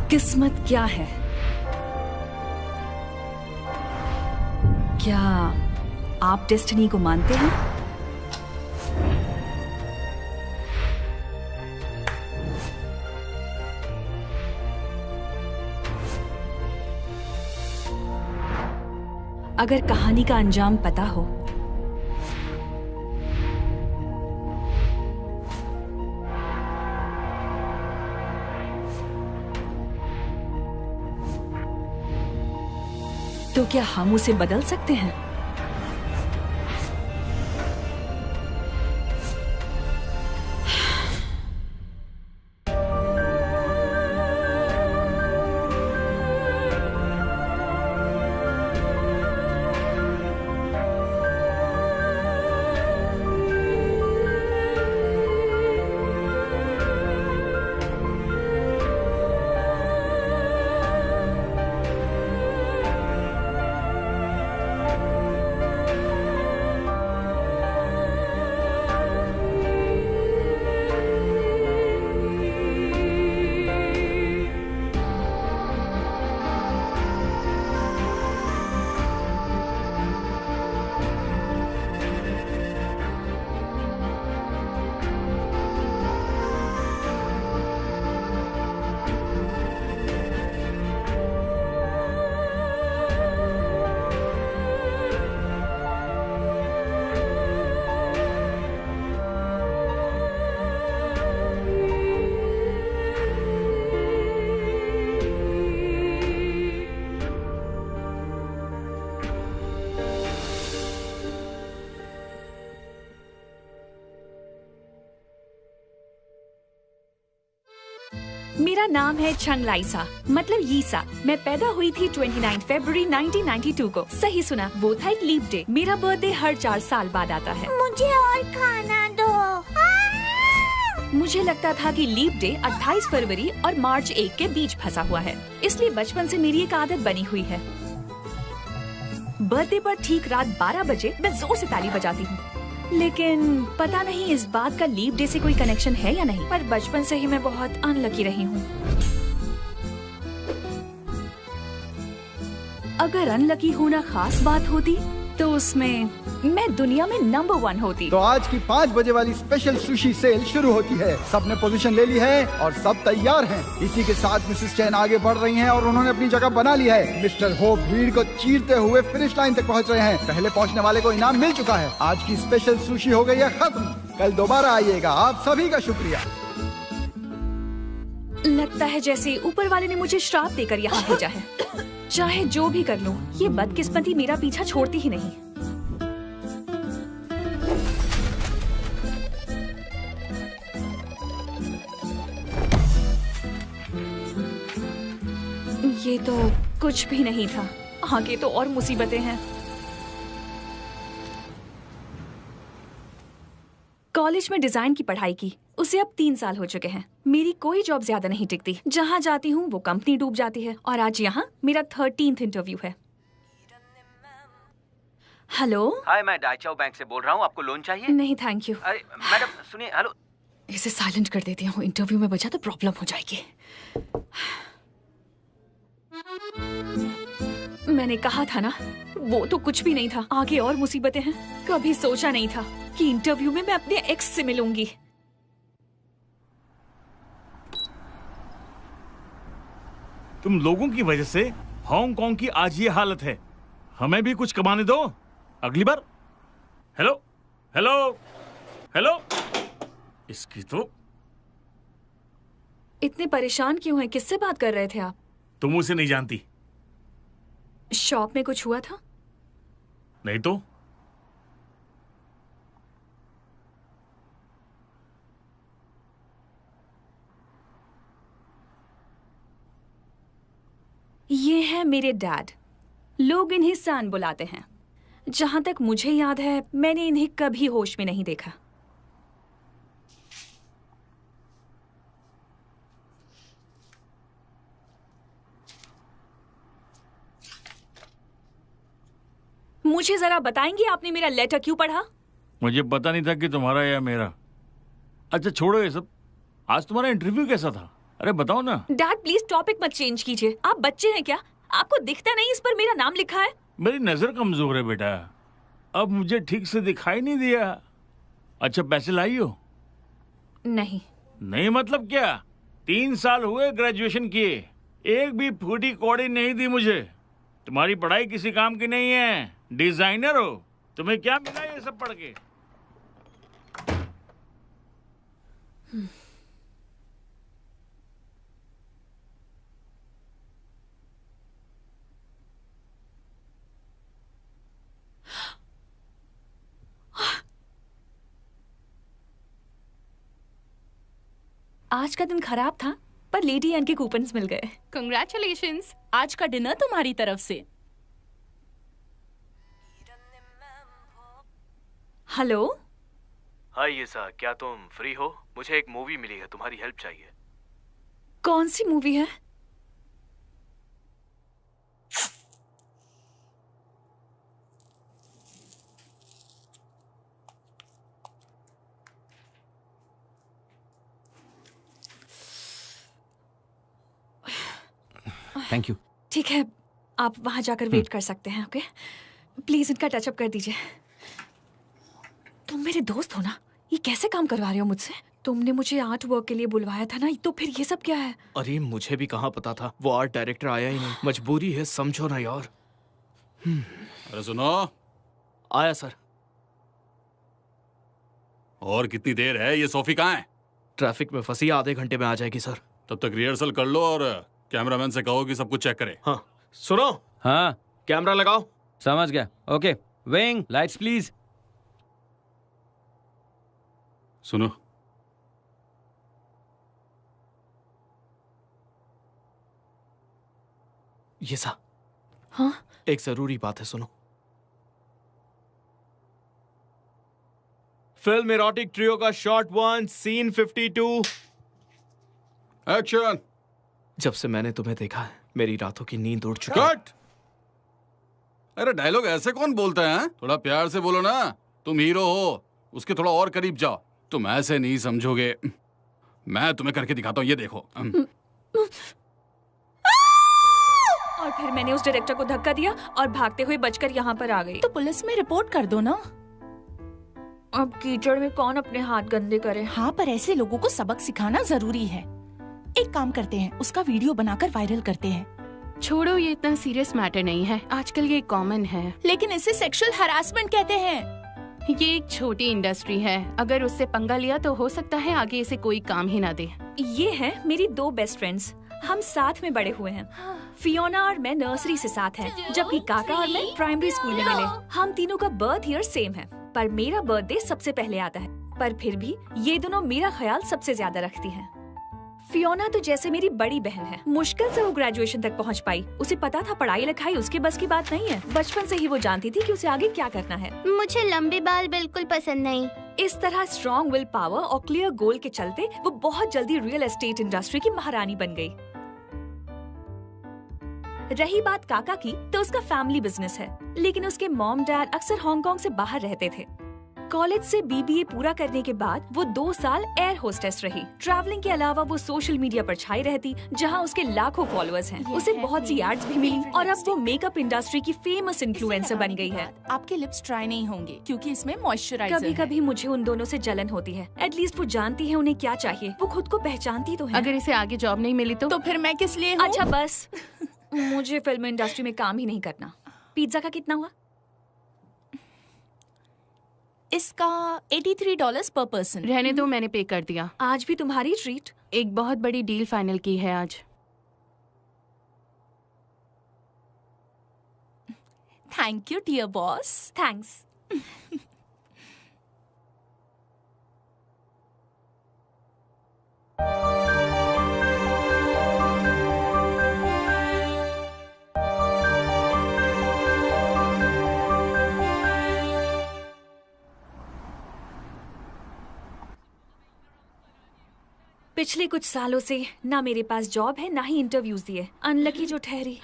किस्मत क्या है? क्या आप डेस्टिनी को मानते हैं? अगर कहानी का अंजाम पता हो तो क्या हम उसे बदल सकते हैं? मेरा नाम है छंगलाइसा, मतलब यीसा। मैं पैदा हुई थी 29 फरवरी 1992 को। सही सुना, वो था एक लीप डे। मेरा बर्थडे हर 4 साल बाद आता है। मुझे और खाना दो। मुझे लगता था कि लीप डे 28 फरवरी और मार्च 1 के बीच फंसा हुआ है, इसलिए बचपन से मेरी एक आदत बनी हुई है। बर्थडे पर ठीक रात 12 बजे मैं जोर से ताली बजाती हूँ। लेकिन पता नहीं इस बात का लीप डे से कोई कनेक्शन है या नहीं, पर बचपन से ही मैं बहुत अनलकी रही हूँ। अगर अनलकी होना खास बात होती तो उसमें मैं दुनिया में नंबर 1 होती। तो आज की 5 बजे वाली स्पेशल सुशी सेल शुरू होती है। सबने पोजीशन ले ली है और सब तैयार हैं। इसी के साथ मिसेस चैन आगे बढ़ रही हैं और उन्होंने अपनी जगह बना ली है। मिस्टर होप भीड़ को चीरते हुए फिनिश लाइन तक पहुंच रहे हैं। पहले पहुंचने वाले को इनाम मिल चुका है। आज की स्पेशल सुशी हो गई है खत्म। कल दोबारा आइएगा। आप सभी का शुक्रिया। लगता है जैसे ऊपर वाले ने मुझे श्राप देकर यहाँ भेजा है। चाहे जो भी कर लूं, ये बदकिस्मती मेरा पीछा छोड़ती ही नहीं। ये तो कुछ भी नहीं था, आगे तो और मुसीबतें हैं। कॉलेज में डिजाइन की पढ़ाई की, उसे अब 3 साल हो चुके हैं। मेरी कोई जॉब ज्यादा नहीं टिकती। जहाँ जाती हूँ वो कंपनी डूब जाती है और आज यहाँ मेरा 13th इंटरव्यू है। हेलो, हाय, मैं डाइचाओ बैंक से बोल रहा हूँ। आपको लोन चाहिए? नहीं थैंक यू। अरे मैडम सुनिए, हेलो। इसे साइलेंट कर देती हूँ, इंटरव्यू में बचा तो प्रॉब्लम हो जाएगी। मैंने कहा था ना, वो तो कुछ भी नहीं था, आगे और मुसीबतें हैं। कभी सोचा नहीं था कि इंटरव्यू में मैं अपने एक्स से मिलूंगी। तुम लोगों की वजह से हांगकांग की आज ये हालत है। हमें भी कुछ कमाने दो अगली बार। हेलो हेलो हेलो, इसकी तो। इतने परेशान क्यों हैं? किससे बात कर रहे थे आप? तुम उसे नहीं जानती। शॉप में कुछ हुआ था? नहीं तो। ये है मेरे डैड। लोग इन्हें सान बुलाते हैं। जहां तक मुझे याद है मैंने इन्हें कभी होश में नहीं देखा। मुझे जरा बताएंगे आपने मेरा लेटर क्यों पढ़ा? मुझे पता नहीं था कि तुम्हारा या मेरा। अच्छा छोड़ो ये सब। आज तुम्हारा इंटरव्यू कैसा था? अरे बताओ ना। डैड प्लीज टॉपिक मत चेंज कीजिए। आप बच्चे हैं क्या? आपको दिखता नहीं इस पर मेरा नाम लिखा है? मेरी नजर कमजोर है बेटा, अब मुझे ठीक से दिखाई नहीं दिया। अच्छा पैसे लाई हो? नहीं। नहीं मतलब क्या? 3 साल हुए ग्रेजुएशन किए, एक भी फूटी कौड़ी नहीं दी मुझे। तुम्हारी पढ़ाई किसी काम की नहीं है, डिजाइनर हो। तुम्हें क्या मिला ये सब पढ़ के? आज का दिन खराब था पर लेडी एन के कूपन्स मिल गए। कंग्रेचुलेशंस, आज का डिनर तुम्हारी तरफ से। हेलो। हाय येसा, क्या तुम फ्री हो? मुझे एक मूवी मिली है, तुम्हारी हेल्प चाहिए। कौन सी मूवी है? Thank you. ठीक है, आप वहां जाकर वेट कर सकते हैं। ओके प्लीज इनका टचअप कर दीजिए। तुम मेरे दोस्त हो ना, ये कैसे काम करवा रहे हो मुझसे? तुमने मुझे आर्ट वर्क के लिए बुलवाया था ना, तो फिर ये सब क्या है? अरे मुझे भी कहाँ पता था, वो आर्ट डायरेक्टर आया ही नहीं। मजबूरी है, समझो ना यार। अरे सुनो। आया सर। और कितनी देर है? ये सोफी कहाँ है? ट्रैफिक में फंसी, आधे घंटे में आ जाएगी सर। तब तक रिहर्सल कर लो और कैमरामैन से कहो कि सब कुछ चेक करे। हाँ सुनो। हाँ कैमरा लगाओ। समझ गया। Okay wing lights please. सुनो, ये सा। हाँ एक जरूरी बात है, सुनो। फिल्म एरोटिक ट्रियो का शॉट 1 सीन 52। एक्शन। जब से मैंने तुम्हें देखा है मेरी रातों की नींद उड़ चुकी है। कट। अरे डायलॉग ऐसे कौन बोलता है? थोड़ा प्यार से बोलो ना। तुम हीरो हो, उसके थोड़ा और करीब जाओ। तुम ऐसे नहीं समझोगे, मैं तुम्हें करके दिखाता हूँ, ये देखो। और फिर मैंने उस डायरेक्टर को धक्का दिया और भागते हुए बचकर यहाँ पर आ गई। तो पुलिस में रिपोर्ट कर दो ना। अब कीचड़ में कौन अपने हाथ गंदे करे? हाँ पर ऐसे लोगों को सबक सिखाना जरूरी है। एक काम करते हैं, उसका वीडियो बनाकर वायरल करते हैं। छोड़ो, ये इतना सीरियस मैटर नहीं है, आजकल ये कॉमन है। लेकिन इसे सेक्सुअल हरासमेंट कहते हैं। ये एक छोटी इंडस्ट्री है, अगर उससे पंगा लिया तो हो सकता है आगे इसे कोई काम ही ना दे। ये हैं मेरी 2 बेस्ट फ्रेंड्स, हम साथ में बड़े हुए हैं। फियोना और मैं नर्सरी से साथ हैं, जबकि काका और मैं प्राइमरी स्कूल में मिले। हम तीनों का बर्थ ईयर सेम है, पर मेरा बर्थडे सबसे पहले आता है। पर फिर भी ये दोनों मेरा ख्याल सबसे ज्यादा रखती हैं। फियोना तो जैसे मेरी बड़ी बहन है, मुश्किल से वो ग्रेजुएशन तक पहुंच पाई। उसे पता था पढ़ाई लिखाई उसके बस की बात नहीं है। बचपन से ही वो जानती थी कि उसे आगे क्या करना है। मुझे लंबे बाल बिल्कुल पसंद नहीं। इस तरह स्ट्रॉन्ग विल पावर और क्लियर गोल के चलते वो बहुत जल्दी रियल एस्टेट इंडस्ट्री की महारानी बन गई। रही बात काका की, तो उसका फैमिली बिजनेस है, लेकिन उसके मॉम डैड अक्सर हांगकांग से बाहर रहते थे। कॉलेज से बीबीए पूरा करने के बाद वो 2 साल एयर होस्टेस रही। ट्रैवलिंग के अलावा वो सोशल मीडिया पर छाई रहती, जहां उसके लाखों फॉलोअर्स हैं। उसे बहुत सी एड्स भी मिली और अब वो मेकअप इंडस्ट्री की फेमस इन्फ्लुएंसर बन गई है। आपके लिप्स ड्राई नहीं होंगे क्योंकि इसमें मॉइस्चराइजर कभी कभी मुझे उन दोनों से जलन होती है। एटलीस्ट वो जानती है उन्हें क्या चाहिए, वो खुद को पहचानती तो है। अगर इसे आगे जॉब नहीं मिली तो फिर मैं किस लिए हूँ? अच्छा बस मुझे फिल्म इंडस्ट्री में काम ही नहीं करना। पिज्जा का कितना हुआ? इसका $83 पर पर्सन। रहने दो, मैंने पे कर दिया। आज भी तुम्हारी ट्रीट। एक बहुत बड़ी डील फाइनल की है आज। Thank you dear boss. Thanks. पिछले कुछ सालों से ना मेरे पास जॉब है, ना ही इंटरव्यूज दिए। अनलकी जो ठहरी।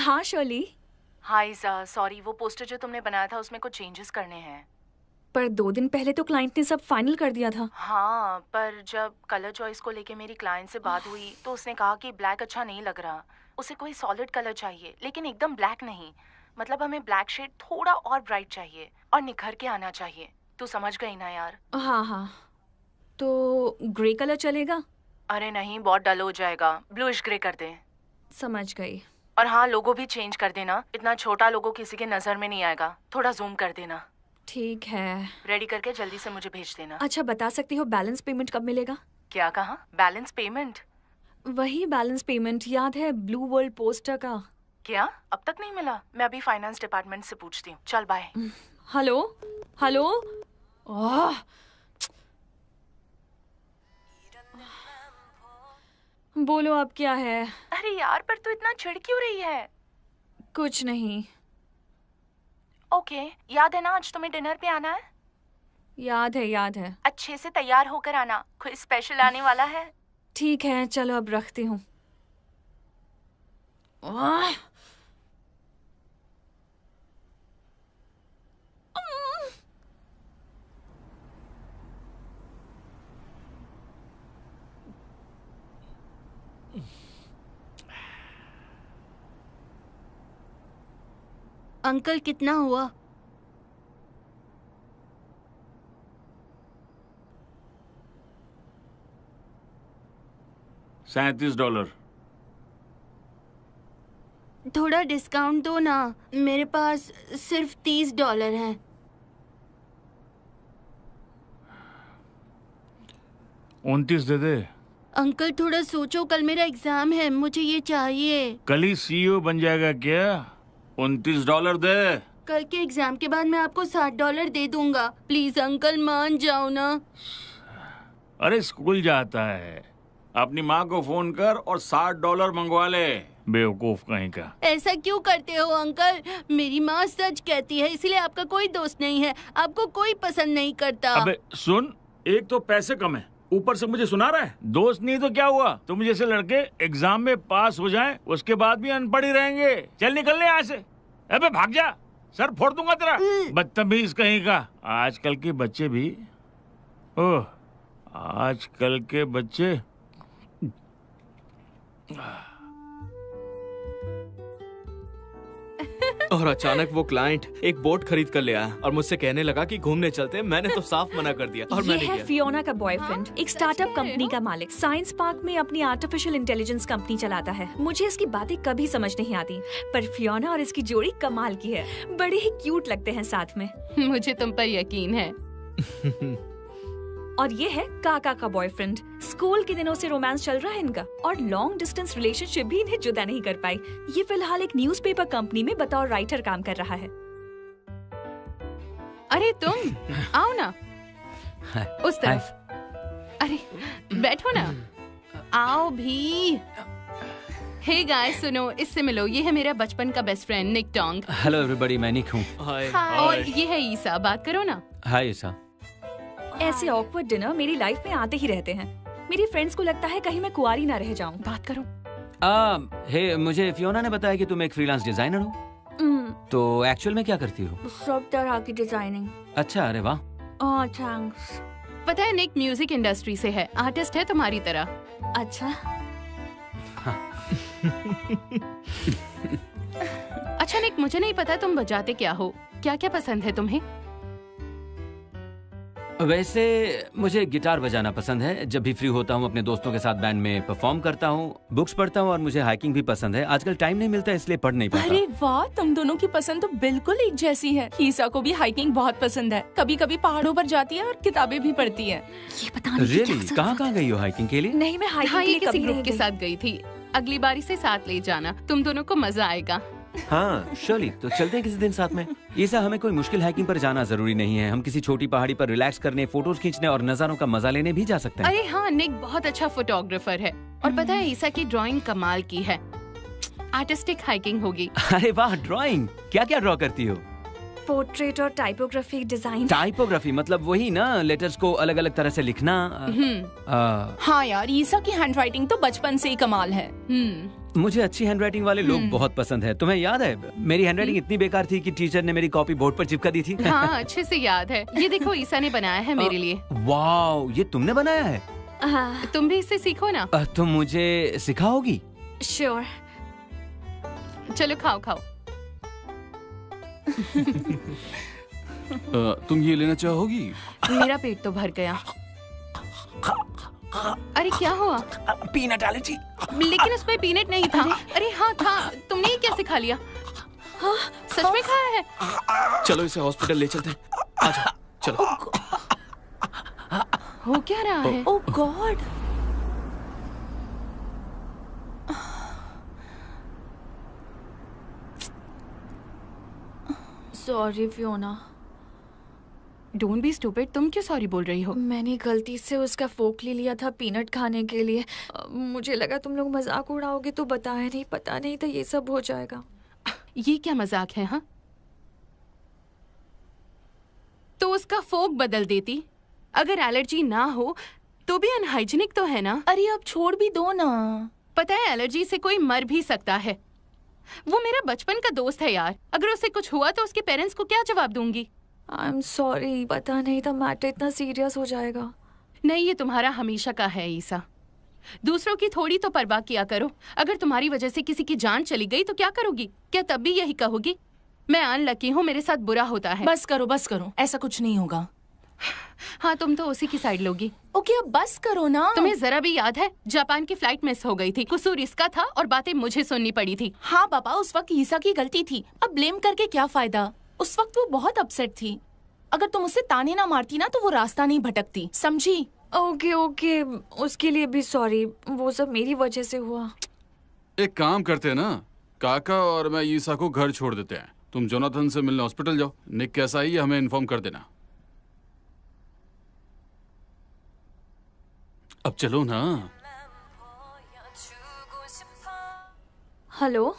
हाँ शर्ली। हाय ईसा, सॉरी वो पोस्टर जो तुमने बनाया था उसमें कुछ चेंजेस करने हैं। पर 2 दिन पहले तो क्लाइंट ने सब फाइनल कर दिया था। हाँ, पर जब कलर चॉइस को लेके मेरी क्लाइंट से बात हुई तो उसने कहा कि ब्लैक अच्छा नहीं लग रहा, उसे कोई सॉलिड कलर चाहिए, लेकिन एकदम ब्लैक नहीं। मतलब हमें ब्लैक शेड थोड़ा और ब्राइट चाहिए और निखर के आना चाहिए। तू समझ गई ना यार? हाँ, तो ग्रे कलर चलेगा? अरे नहीं, बहुत डल हो जाएगा, ब्लूइश ग्रे कर दे। समझ गई। और हाँ, लोगो भी चेंज कर देना, इतना छोटा लोगो किसी के नजर में नहीं आएगा, थोड़ा जूम कर देना। ठीक है। रेडी करके जल्दी से मुझे भेज देना। अच्छा, बता सकती हो बैलेंस पेमेंट कब मिलेगा? क्या कहा? Balance payment? वही बैलेंस पेमेंट, याद है ब्लू वर्ल्ड पोस्टर का? क्या अब तक नहीं मिला? मैं अभी फाइनेंस डिपार्टमेंट से पूछती हूँ। चल बाय। हेलो। बोलो अब क्या है? अरे यार, पर तू इतना चिढ़ क्यों रही है? कुछ नहीं। ओके, याद है ना आज तुम्हें डिनर पे आना है? याद है। अच्छे से तैयार होकर आना, कोई स्पेशल आने वाला है। ठीक है, चलो अब रखती हूँ। अंकल कितना हुआ? $37। थोड़ा डिस्काउंट दो ना, मेरे पास सिर्फ $30 है। $29 दे दे। अंकल थोड़ा सोचो, कल मेरा एग्जाम है, मुझे ये चाहिए। कल ही CEO बन जाएगा क्या? $29 दे। कल के एग्जाम के बाद मैं आपको $60 दे दूंगा। प्लीज अंकल मान जाओ ना। अरे स्कूल जाता है, अपनी माँ को फोन कर और $60 मंगवा ले। बेवकूफ कहीं का। ऐसा क्यों करते हो अंकल? मेरी माँ सच कहती है, इसलिए आपका कोई दोस्त नहीं है, आपको कोई पसंद नहीं करता। अबे सुन, एक तो पैसे कम है, ऊपर से मुझे सुना रहा है। दोस्त नहीं तो क्या हुआ, तुम जैसे लड़के एग्जाम में पास हो जाएं, उसके बाद भी अनपढ़ ही रहेंगे। चल निकलने यहाँ से। अबे भाग जा, सर फोड़ दूंगा तेरा। बदतमीज कहीं का। आजकल के बच्चे भी, ओह आजकल के बच्चे। और अचानक वो क्लाइंट एक बोट खरीद कर ले आया और मुझसे कहने लगा कि घूमने चलते हैं। मैंने तो साफ मना कर दिया और ये मैंने है किया। फियोना का बॉयफ्रेंड, एक स्टार्टअप कंपनी का मालिक। साइंस पार्क में अपनी आर्टिफिशियल इंटेलिजेंस कंपनी चलाता है। मुझे इसकी बातें कभी समझ नहीं आती, पर फियोना और इसकी जोड़ी कमाल की है। बड़े ही क्यूट लगते हैं साथ में। मुझे तुम पर यकीन है। और ये है काका का बॉयफ्रेंड। स्कूल के दिनों से रोमांस चल रहा है इनका, और लॉन्ग डिस्टेंस रिलेशनशिप भी इन्हें जुदा नहीं कर पाई। ये फिलहाल एक न्यूज़पेपर कंपनी में बतौर राइटर काम कर रहा है। अरे तुम आओ ना उस तरफ। अरे बैठो ना, आओ भी। हे गाइस सुनो, इससे मिलो, ये है मेरा बचपन का बेस्ट फ्रेंड निक टोंग। हेलो एवरीबॉडी, मैं निक हूँ। हाय। और ये है ईसा, बात करो ना। हाय ईसा। ऐसे ऑकवर्ड डिनर मेरी लाइफ में आते ही रहते हैं। मेरी फ्रेंड्स को लगता है कहीं मैं कुंवारी ना रह जाऊं। बात करो। हे, मुझे फियोना ने बताया कि तुम एक फ्रीलांस डिजाइनर हो। तो एक्चुअल में क्या करती हो? सब तरह की डिजाइनिंग। अच्छा, अरे वाह। थैंक्स। पता है निक म्यूजिक इंडस्ट्री से है, आर्टिस्ट है तुम्हारी तरह। अच्छा। अच्छा निक, मुझे नहीं पता तुम बजाते क्या हो, क्या क्या पसंद है तुम्हें? वैसे मुझे गिटार बजाना पसंद है। जब भी फ्री होता हूँ अपने दोस्तों के साथ बैंड में परफॉर्म करता हूँ। बुक्स पढ़ता हूँ और मुझे हाइकिंग भी पसंद है। आजकल टाइम नहीं मिलता इसलिए पढ़ नहीं पाता। अरे वाह, तुम दोनों की पसंद तो बिल्कुल एक जैसी है। ईसा को भी हाइकिंग बहुत पसंद है, कभी कभी पहाड़ों पर जाती है और किताबें भी पढ़ती है। ये पता नहीं रियली? कहाँ गई हो हाइकिंग के लिए? नहीं, मैं हाइकिंग हाँ, के ये लिए किसी कभी ग्रुप नहीं के गई। साथ गई थी। अगली बारी से साथ ले जाना, तुम दोनों को मजा आएगा। हाँ श्योरली, तो चलते हैं किसी दिन साथ में। ईसा, हमें कोई मुश्किल हाइकिंग पर जाना जरूरी नहीं है। हम किसी छोटी पहाड़ी पर रिलैक्स करने, फोटोज खींचने और नजारों का मजा लेने भी जा सकते हैं। अरे हाँ, निक बहुत अच्छा फोटोग्राफर है और पता है ईसा की ड्राइंग कमाल की है। आर्टिस्टिक हाइकिंग होगी। अरे वाह, ड्राइंग! क्या क्या ड्रॉ करती हो? पोर्ट्रेट और टाइपोग्राफी डिजाइन। टाइपोग्राफी मतलब वही ना, लेटर्स को अलग अलग तरह से लिखना। हाँ यार, ईसा की हैंडराइटिंग तो बचपन से ही कमाल है। मुझे अच्छी हैंडराइटिंग वाले लोग बहुत पसंद है। तुम्हें याद है मेरी हैंडराइटिंग इतनी बेकार थी कि टीचर ने मेरी कॉपी बोर्ड पर चिपका दी थी। हाँ, अच्छे से याद है। ये देखो, ईसा ने बनाया है मेरे लिए। वाओ, ये तुमने बनाया है? तुम भी इससे सीखो ना। तुम मुझे सिखाओगी? श्योर। चलो खाओ खाओ। तुम ये लेना चाहोगी? मेरा पेट तो भर गया। अरे क्या हुआ? Peanut allergy. लेकिन उसमें पीनट नहीं था। अरे हाँ था। तुमने ये कैसे खा लिया? हाँ, सच में खाया है? चलो इसे हॉस्पिटल ले चलते हैं। आजा, चलो। हो क्या रहा है? Oh god. Sorry Fiona. Don't be stupid. तुम क्यों सॉरी बोल रही हो? मैंने गलती से उसका फोक ले लिया था पीनट खाने के लिए। मुझे लगा तुम लोग मजाक उड़ाओगे तो बताया नहीं, पता नहीं था ये सब हो जाएगा। ये क्या मजाक है? हाँ, तो उसका फोक बदल देती। अगर एलर्जी ना हो तो भी अनहाइजीनिक तो है ना। अरे अब छोड़ भी दो ना। पता है, एलर्जी से कोई मर भी सकता है। वो मेरा बचपन का दोस्त है यार। अगर उसे कुछ हुआ तो उसके पेरेंट्स को क्या जवाब दूंगी? आई एम सॉरी, पता नहीं था मैटर इतना सीरियस हो जाएगा। नहीं, ये तुम्हारा हमेशा का है ईसा। दूसरों की थोड़ी तो परवाह किया करो। अगर तुम्हारी वजह से किसी की जान चली गई तो क्या करोगी? क्या तब भी यही कहोगी मैं अनलकी हूँ, मेरे साथ बुरा होता है? बस करो, ऐसा कुछ नहीं होगा। हाँ, तुम तो उसी की साइड लोगी। ओके, अब बस करो ना। तुम्हें जरा भी याद है जापान की फ्लाइट मिस हो गई थी? कसूर इसका था और बातें मुझे सुननी पड़ी थी। हाँ पापा, उस वक्त ईसा की गलती थी। अब ब्लेम करके क्या फायदा? उस वक्त वो बहुत अपसेट थी। अगर तुम उसे ताने ना मारती ना तो वो रास्ता नहीं भटकती, समझी? ओके, उसके लिए भी सॉरी। वो सब मेरी वजह से हुआ। एक काम करते हैं ना, काका और मैं ईसा को घर छोड़ देते हैं। तुम जोनाथन से मिलने हॉस्पिटल जाओ। निक कैसा ही है हमें इन्फॉर्म कर देना। अब चलो ना। हेलो।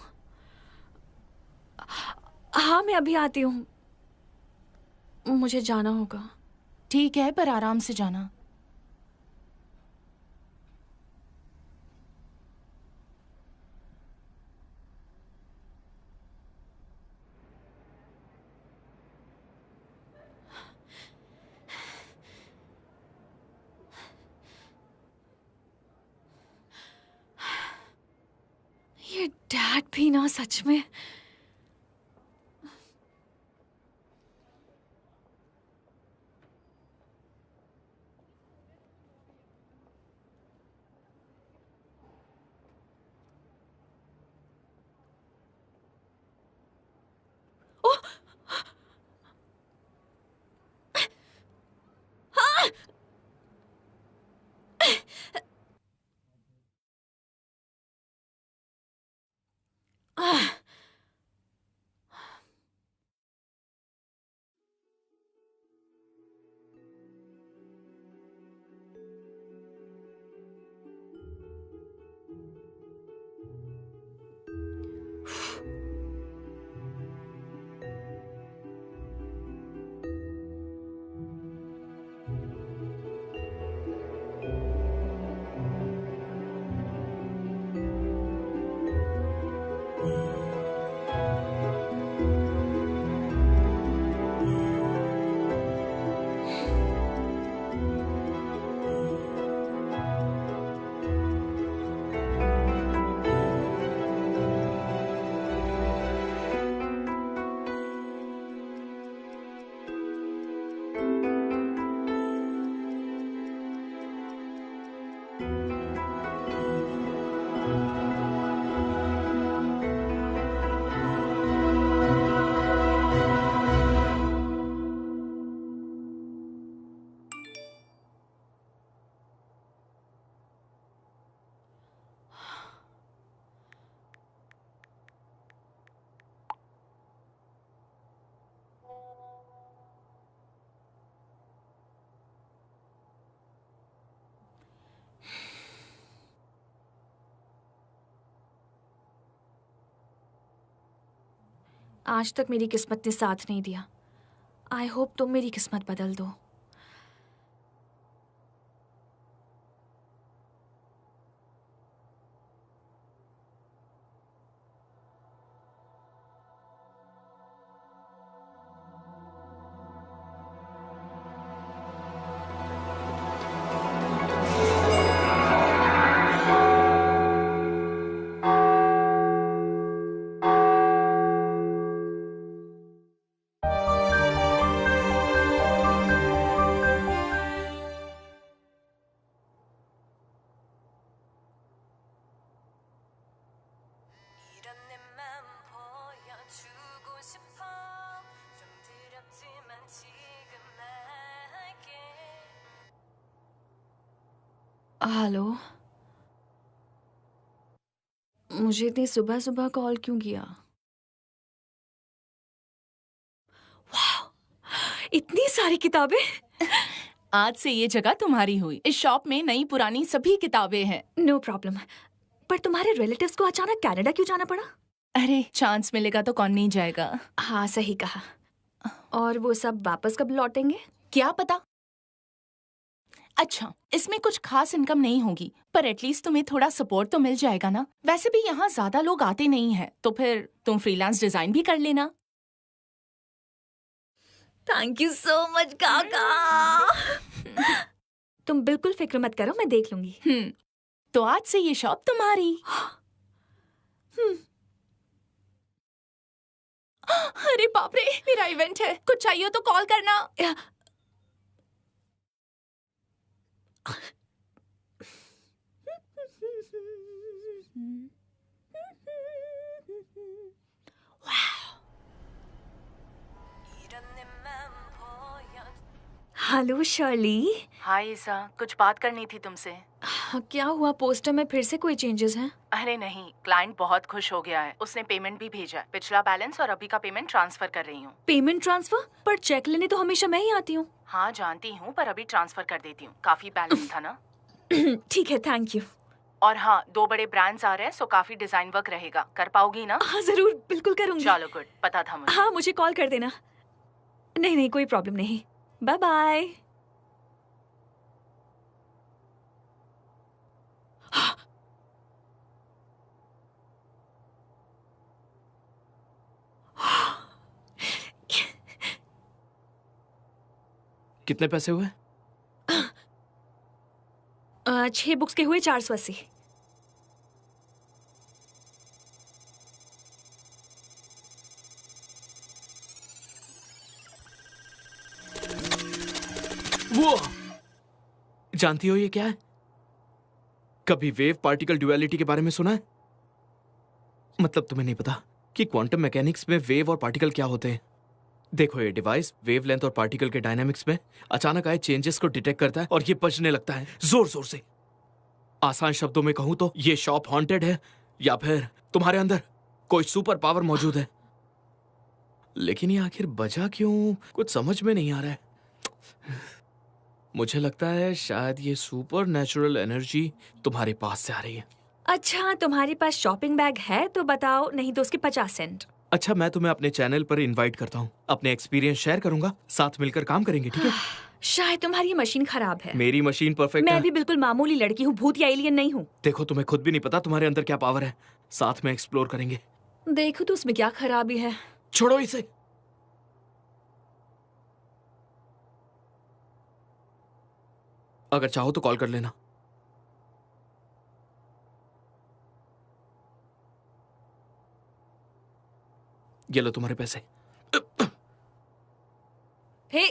हाँ, मैं अभी आती हूँ। मुझे जाना होगा। ठीक है, पर आराम से जाना। ये डैड भी ना सच में। आज तक मेरी किस्मत ने साथ नहीं दिया। आई होप तुम मेरी किस्मत बदल दो। हेलो, मुझे इतनी सुबह सुबह कॉल क्यों किया? वाह, इतनी सारी किताबें। आज से ये जगह तुम्हारी हुई। इस शॉप में नई पुरानी सभी किताबें हैं। No problem. पर तुम्हारे रिलेटिव्स को अचानक कनाडा क्यों जाना पड़ा? अरे चांस मिलेगा तो कौन नहीं जाएगा। हाँ सही कहा। और वो सब वापस कब लौटेंगे? क्या पता। अच्छा, इसमें कुछ खास इनकम नहीं होगी, पर एटलीस्ट तुम्हें थोड़ा सपोर्ट तो मिल जाएगा ना। वैसे भी यहाँ ज्यादा लोग आते नहीं हैं, तो फिर तुम फ्रीलांस डिजाइन भी कर लेना। थैंक यू सो मच काका। तुम बिल्कुल फिक्र मत करो, मैं देख लूंगी। तो आज से ये शॉप तुम्हारी। अरे बाप रे, मेरा इवेंट है। कुछ चाहिए तो कॉल करना। Hello Shirley. हाय ईसा, कुछ बात करनी थी तुमसे। क्या हुआ? पोस्टर में फिर से कोई चेंजेस हैं? अरे नहीं, क्लाइंट बहुत खुश हो गया है। उसने पेमेंट भी भेजा है। पिछला बैलेंस और अभी का पेमेंट ट्रांसफर कर रही हूँ। Payment transfer? पर चेक लेने तो हमेशा मैं ही आती हूँ। हाँ जानती हूँ, पर अभी ट्रांसफर कर देती हूँ। काफी बैलेंस था ना। ठीक है, थैंक यू। और हाँ, 2 बड़े ब्रांड्स आ रहे हैं, सो काफी डिजाइन वर्क रहेगा। कर पाओगी ना? हाँ जरूर, बिल्कुल करूंगी। चलो गुड, पता था मुझे। हाँ मुझे कॉल कर देना। नहीं कोई प्रॉब्लम नहीं। Bye bye. कितने पैसे हुए? 6 बुक्स के हुए 480। वो जानती हो ये क्या है? कभी वेव पार्टिकल ड्युअलिटी के बारे में सुना है? मतलब तुम्हें नहीं पता कि क्वांटम मैकेनिक्स में वेव और पार्टिकल क्या होते हैं? देखो, ये डिवाइस वेवलेंथ और पार्टिकल के डायनामिक्स में अचानक आए चेंजेस को डिटेक्ट करता है और ये बजने लगता है जोर जोर से। आसान शब्दों में कहूं तो ये शॉप हॉन्टेड है या फिर तुम्हारे अंदर कोई सुपर पावर मौजूद है। लेकिन ये आखिर बजा क्यों, कुछ समझ में नहीं आ रहा है। मुझे लगता है शायद ये सुपर नेचुरल एनर्जी तुम्हारे पास से आ रही है। अच्छा, तुम्हारे पास शॉपिंग बैग है तो बताओ, नहीं तो उसके 50 सेंट। अच्छा, मैं तुम्हें अपने चैनल पर इनवाइट करता हूँ। अपने एक्सपीरियंस शेयर करूंगा, साथ मिलकर काम करेंगे, ठीक है? शायद तुम्हारी ये मशीन खराब है। मेरी मशीन परफेक्ट है। मैं भी बिल्कुल मामूली लड़की हूँ, भूत या एलियन नहीं हूँ। देखो, तुम्हें खुद भी नहीं पता तुम्हारे अंदर क्या पावर है। साथ में एक्सप्लोर करेंगे। देखो तो उसमें क्या खराबी है। छोड़ो इसे। अगर चाहो तो कॉल कर लेना। ये लो तुम्हारे पैसे। हे,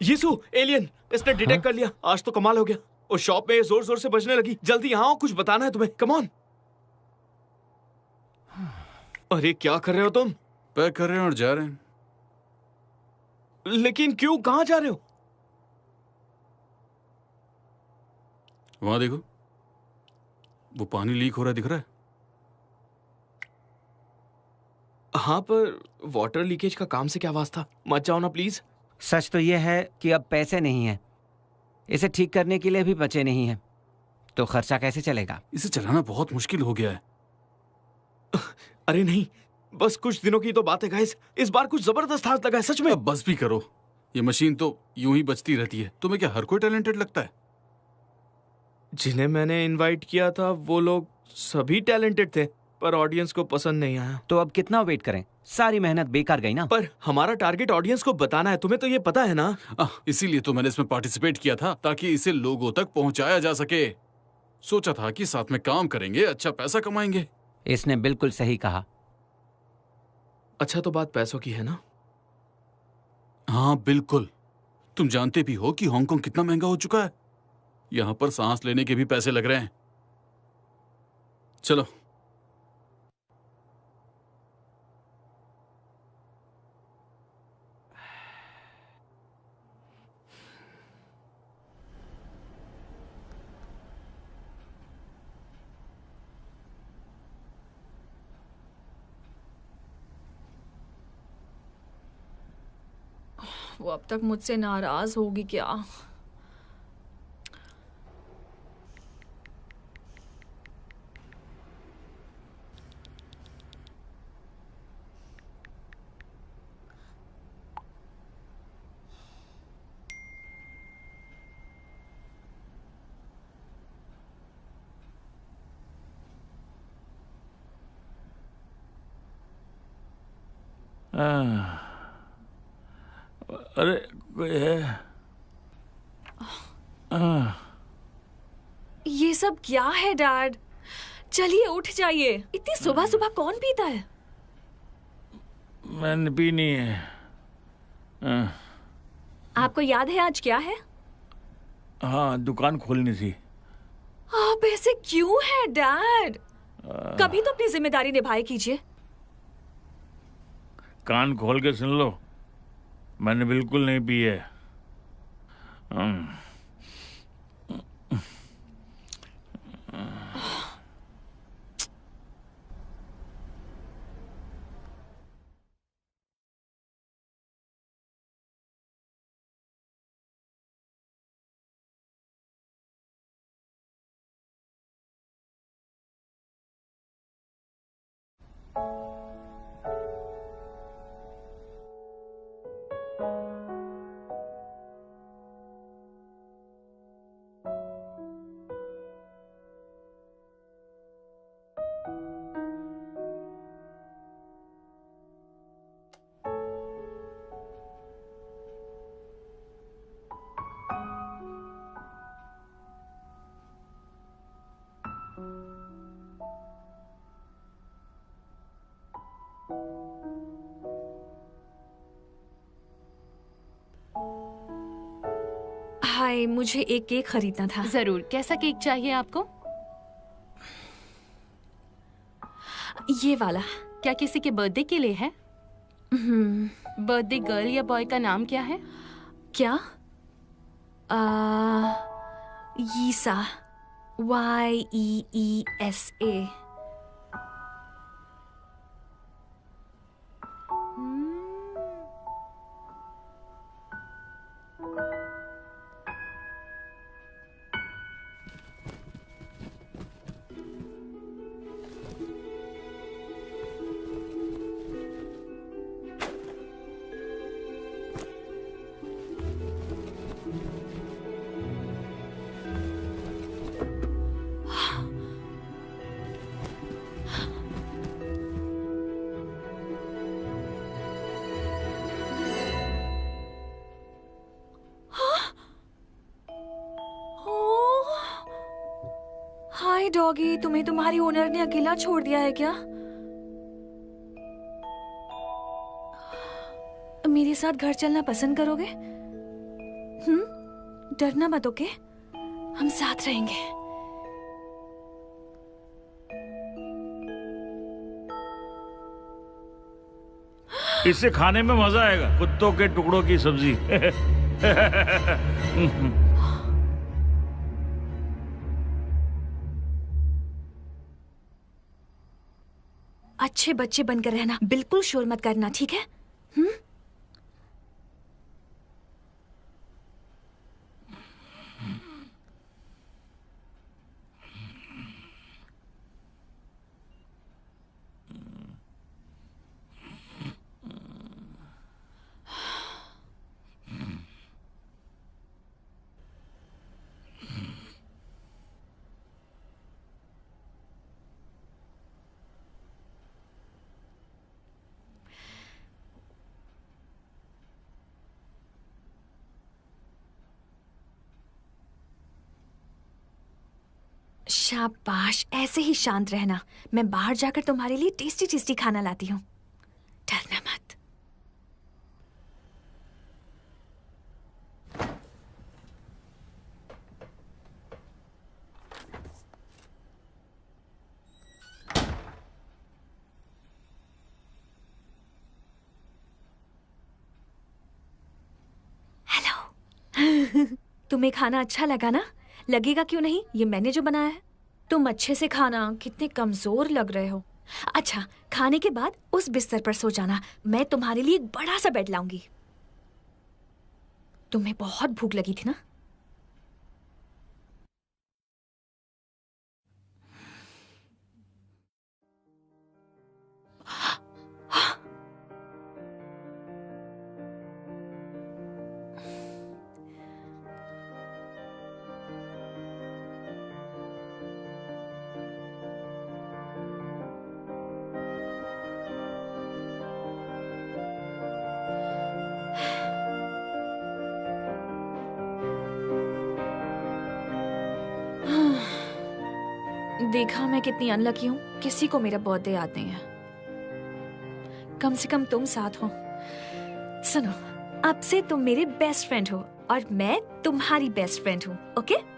यीशु, एलियन इसने डिटेक्ट कर लिया। आज तो कमाल हो गया। उस शॉप में जोर जोर से बजने लगी। जल्दी यहाँ आओ, कुछ बताना है तुम्हें। Come on. अरे क्या कर रहे हो तुम? पैक कर रहे हैं और जा रहे हैं। लेकिन क्यों, कहाँ जा रहे हो? वहां देखो, वो पानी लीक हो रहा है, दिख रहा है? हाँ, पर वाटर लीकेज का काम से क्या वास्ता? मत जाओ ना प्लीज। सच तो यह है कि अब पैसे नहीं हैं, इसे ठीक करने के लिए भी बचे नहीं हैं, तो खर्चा कैसे चलेगा? इसे चलाना बहुत मुश्किल हो गया है। अरे नहीं, बस कुछ दिनों की तो बात है गाइस। इस बार कुछ जबरदस्त हाथ लगा है सच में। अब बस भी करो, ये मशीन तो यूं ही बचती रहती है। तुम्हें क्या हर कोई टैलेंटेड लगता है? जिन्हें मैंने इनवाइट किया था वो लोग सभी टैलेंटेड थे, पर ऑडियंस को पसंद नहीं आया। तो अब कितना वेट करें? सारी मेहनत बेकार गई ना। पर हमारा टारगेट ऑडियंस को बताना है, तुम्हें तो ये पता है ना। इसीलिए तो मैंने इसमें पार्टिसिपेट किया था, ताकि इसे लोगों तक पहुंचाया जा सके। सोचा था कि साथ में काम करेंगे, अच्छा पैसा कमाएंगे। इसने बिल्कुल सही कहा। अच्छा, तो बात पैसों की है ना? हाँ बिल्कुल। तुम जानते भी हो कि हांगकांग कितना महंगा हो चुका है। यहां पर सांस लेने के भी पैसे लग रहे हैं। चलो। वो अब तक मुझसे नाराज होगी क्या? अरे कोई है? ये सब क्या है डैड? चलिए उठ जाइए। इतनी सुबह सुबह कौन पीता है? मैंने पीनी है। आपको याद है आज क्या है? हाँ, दुकान खोलनी थी। आप ऐसे क्यों हैं डैड? कभी तो अपनी जिम्मेदारी निभाए कीजिए। कान खोल के सुन लो, मैंने बिल्कुल नहीं पी है। हाय, मुझे एक केक खरीदना था। जरूर। कैसा केक चाहिए आपको? ये वाला। क्या किसी के बर्थडे के लिए है? बर्थडे गर्ल या बॉय का नाम क्या है? क्या? यीसा। YEESA। हाय डॉगी, तुम्हें तुम्हारी ओनर ने अकेला छोड़ दिया है क्या? मेरे साथ घर चलना पसंद करोगे? डरना मत, ओके? हम साथ रहेंगे। इससे खाने में मजा आएगा, कुत्तों के टुकड़ों की सब्जी। अच्छे बच्चे बनकर रहना, बिल्कुल शोर मत करना, ठीक है? शाबाश, ऐसे ही शांत रहना। मैं बाहर जाकर तुम्हारे लिए टेस्टी टेस्टी खाना लाती हूँ, डरना मत। हेलो। तुम्हें खाना अच्छा लगा ना? लगेगा क्यों नहीं, ये मैंने जो बनाया है। तुम अच्छे से खाना, कितने कमजोर लग रहे हो। अच्छा, खाने के बाद उस बिस्तर पर सो जाना। मैं तुम्हारे लिए एक बड़ा सा बेड लाऊंगी। तुम्हें बहुत भूख लगी थी ना? देखा मैं कितनी अनलकी हूँ, किसी को मेरा बर्थडे याद नहीं है। कम से कम तुम साथ हो। सुनो, अब से तुम मेरे बेस्ट फ्रेंड हो और मैं तुम्हारी बेस्ट फ्रेंड हूँ, ओके?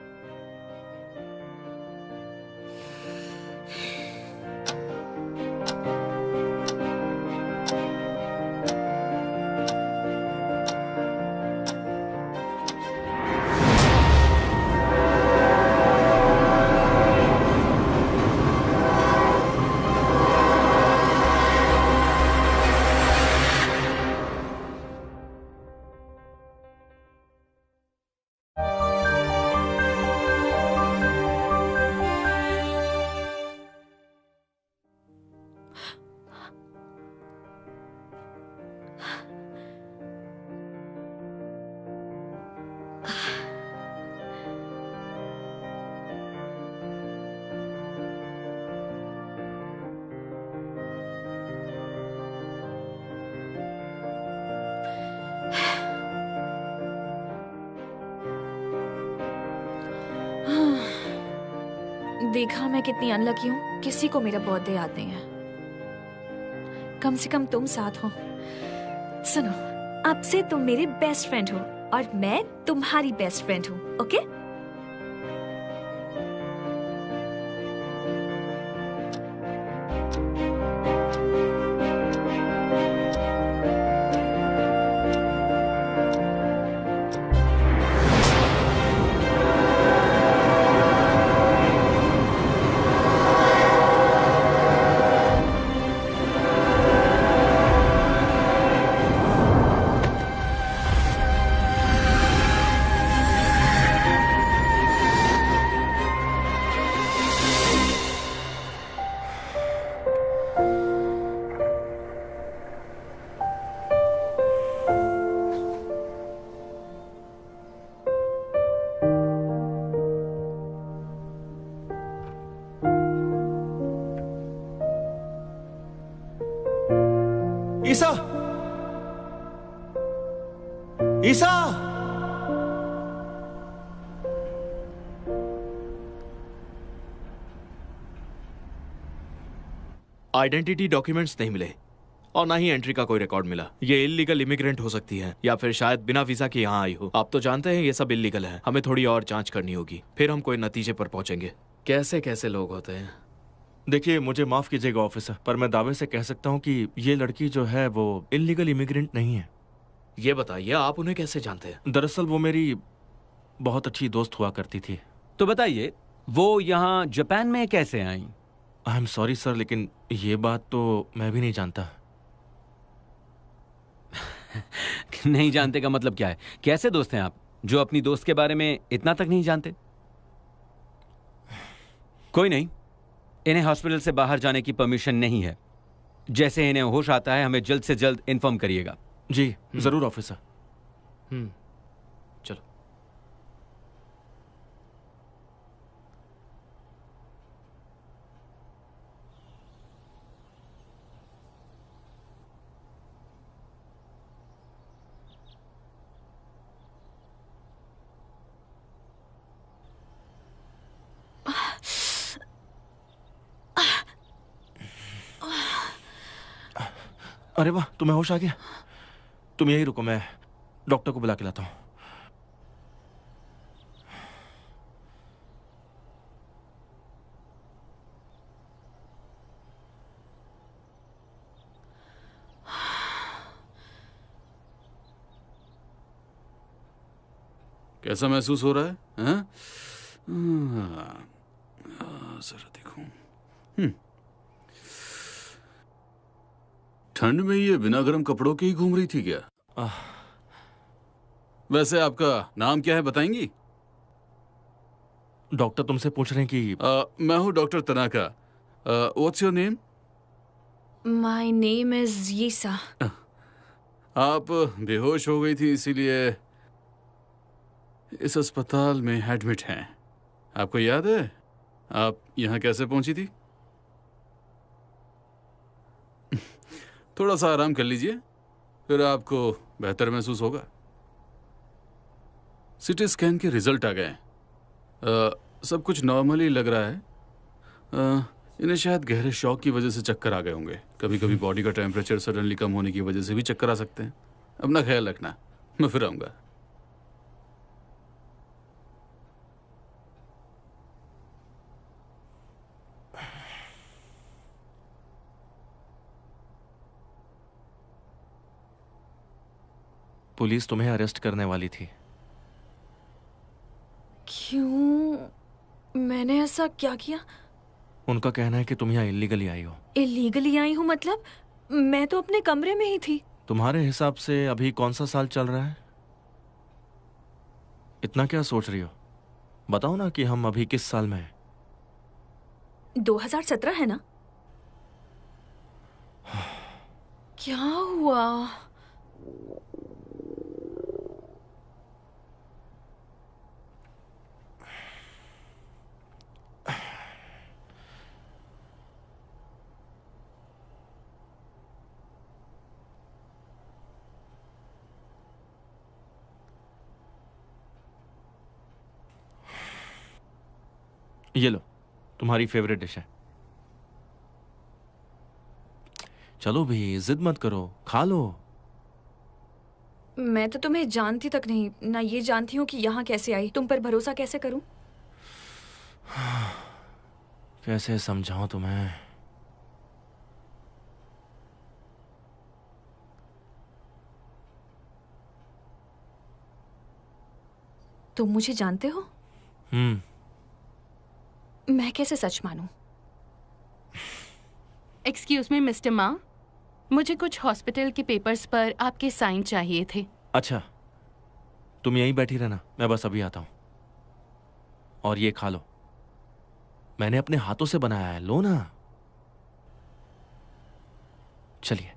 देखा मैं कितनी अनलकी हूँ, किसी को मेरा बर्थडे याद नहीं है। कम से कम तुम साथ हो। सुनो, अब से तुम मेरे बेस्ट फ्रेंड हो और मैं तुम्हारी बेस्ट फ्रेंड हूँ, ओके? ईसा! ईसा! आइडेंटिटी डॉक्यूमेंट्स नहीं मिले और ना ही एंट्री का कोई रिकॉर्ड मिला। ये इलीगल इमिग्रेंट हो सकती है या फिर शायद बिना वीजा के यहाँ आई हो। आप तो जानते हैं ये सब इलीगल है। हमें थोड़ी और जांच करनी होगी, फिर हम कोई नतीजे पर पहुंचेंगे। कैसे कैसे लोग होते हैं। देखिए, मुझे माफ कीजिएगा ऑफिसर, पर मैं दावे से कह सकता हूँ कि ये लड़की जो है वो इलीगल इमिग्रेंट नहीं है। ये बताइए, आप उन्हें कैसे जानते हैं? दरअसल वो मेरी बहुत अच्छी दोस्त हुआ करती थी। तो बताइए, वो यहाँ जापान में कैसे आई? आई एम सॉरी सर, लेकिन ये बात तो मैं भी नहीं जानता। नहीं जानते का मतलब क्या है? कैसे दोस्त हैं आप जो अपनी दोस्त के बारे में इतना तक नहीं जानते? कोई नहीं, इन्हें हॉस्पिटल से बाहर जाने की परमिशन नहीं है। जैसे इन्हें होश आता है हमें जल्द से जल्द इन्फॉर्म करिएगा। जी जरूर ऑफिसर। चलो। अरे वाह, तुम्हें होश आ गया। तुम यही रुको, मैं डॉक्टर को बुला के लाता हूँ। कैसा महसूस हो रहा है? हाँ? जरा देखूं। ठंड में ये बिना गर्म कपड़ों के ही घूम रही थी क्या? वैसे आपका नाम क्या है, बताएंगी? डॉक्टर तुमसे पूछ रहे हैं कि मैं हूँ doctor Tanaka. What's your name? My name is Yisa. आप बेहोश हो गई थी, इसीलिए इस अस्पताल में एडमिट हैं। आपको याद है आप यहाँ कैसे पहुंची थी? थोड़ा सा आराम कर लीजिए, फिर आपको बेहतर महसूस होगा। सीटी स्कैन के रिजल्ट आ गए। सब कुछ नॉर्मली लग रहा है। इन्हें शायद गहरे शॉक की वजह से चक्कर आ गए होंगे। कभी कभी बॉडी का टेम्परेचर सडनली कम होने की वजह से भी चक्कर आ सकते हैं। अपना ख्याल रखना, मैं फिर आऊंगा। पुलिस तुम्हें अरेस्ट करने वाली थी। क्यों? मैंने ऐसा क्या किया? उनका कहना है कि तुम यहाँ इलीगली आई हो। इलीगली आई हूँ मतलब? मैं तो अपने कमरे में ही थी। तुम्हारे हिसाब से अभी कौन सा साल चल रहा है? इतना क्या सोच रही हो? बताओ ना कि हम अभी किस साल में हैं। 2017 है ना? क्या हुआ? ये लो, तुम्हारी फेवरेट डिश है। चलो भी, जिद मत करो, खा लो। मैं तो तुम्हें जानती तक नहीं, ना ये जानती हूँ कि यहाँ कैसे आई। तुम पर भरोसा कैसे करूं? कैसे समझाऊं तुम्हें? तुम मुझे जानते हो? मैं कैसे सच मानूं? एक्सक्यूज मी मिस्टर मा, मुझे कुछ हॉस्पिटल के पेपर्स पर आपके साइन चाहिए थे। अच्छा, तुम यहीं बैठी रहना, मैं बस अभी आता हूं। और ये खा लो, मैंने अपने हाथों से बनाया है, लो ना। चलिए।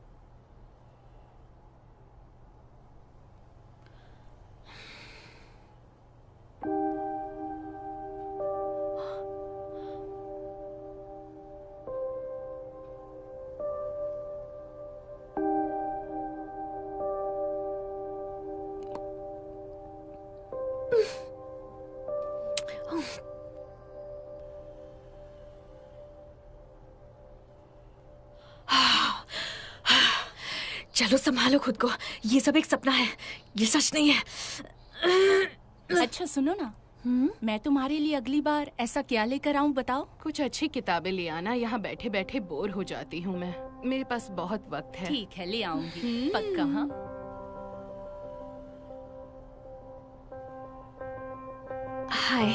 चलो संभालो खुद को, ये सब एक सपना है, ये सच नहीं है। अच्छा सुनो ना, मैं तुम्हारे लिए अगली बार ऐसा क्या लेकर आऊं बताओ? कुछ अच्छी किताबें ले आना, यहाँ बैठे बैठे बोर हो जाती हूँ मैं। मेरे पास बहुत वक्त है। ठीक है, ले आऊंगी पक्का। हाँ हाय।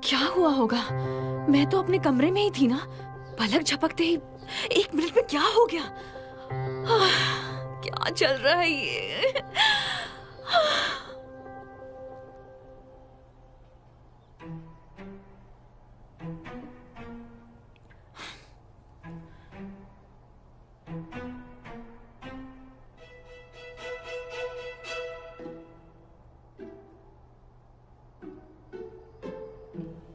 क्या हुआ होगा? मैं तो अपने कमरे में ही थी ना। पलक झपकते ही 1 मिनट में क्या हो गया? क्या चल रहा है ये?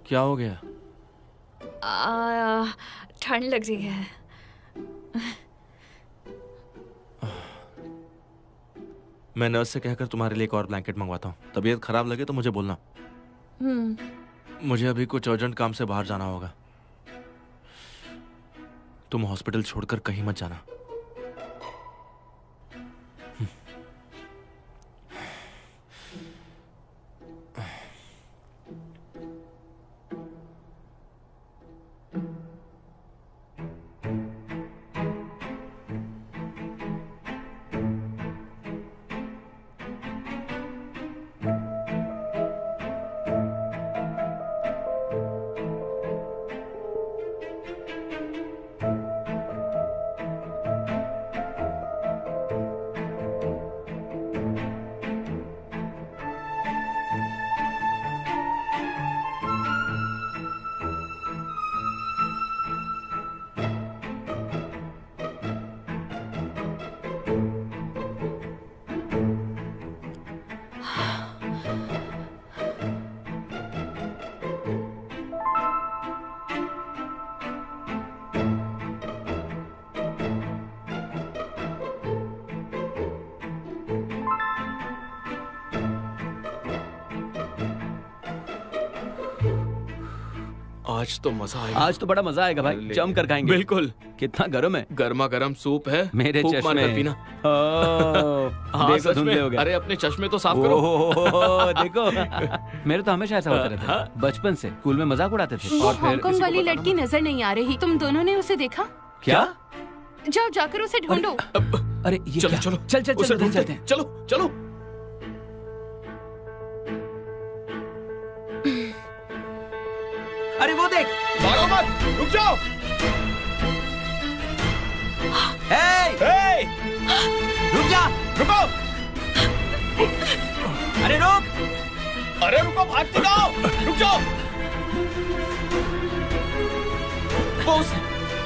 क्या हो गया? ठंड लग रही है। मैं नर्स से कहकर तुम्हारे लिए एक और ब्लैंकेट मंगवाता हूँ। तबीयत खराब लगे तो मुझे बोलना। मुझे अभी कुछ अर्जेंट काम से बाहर जाना होगा। तुम हॉस्पिटल छोड़कर कहीं मत जाना। आज तो मजा आएगा। आज तो बड़ा मजा आएगा भाई, जम कर खाएंगे। बिल्कुल। कितना गर्म है। गर्मा गर्म सूप है, मेरे फूंक चश्मे मारकर पीना। हाँ, देखो धुंधले हो गए। अरे अपने चश्मे तो साफ करो। देखो मेरे तो हमेशा ऐसा होता रहता है। बचपन से स्कूल में मजाक उड़ाते थे। वो हांगकांग वाली लड़की नजर नहीं आ रही, तुम दोनों ने उसे देखा? क्या? जाओ जाकर उसे ढूंढो। अरे ये चलो क्या? चलो चल चल उसे चल ढूंढते चलते हैं। चलो चलो। अरे वो देख, भागो मत, रुक जाओ। हे! रुक जा। रुको। अरे रुक। अरे रुको, भागते जाओ। रुक जाओ।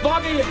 वो आ गई है।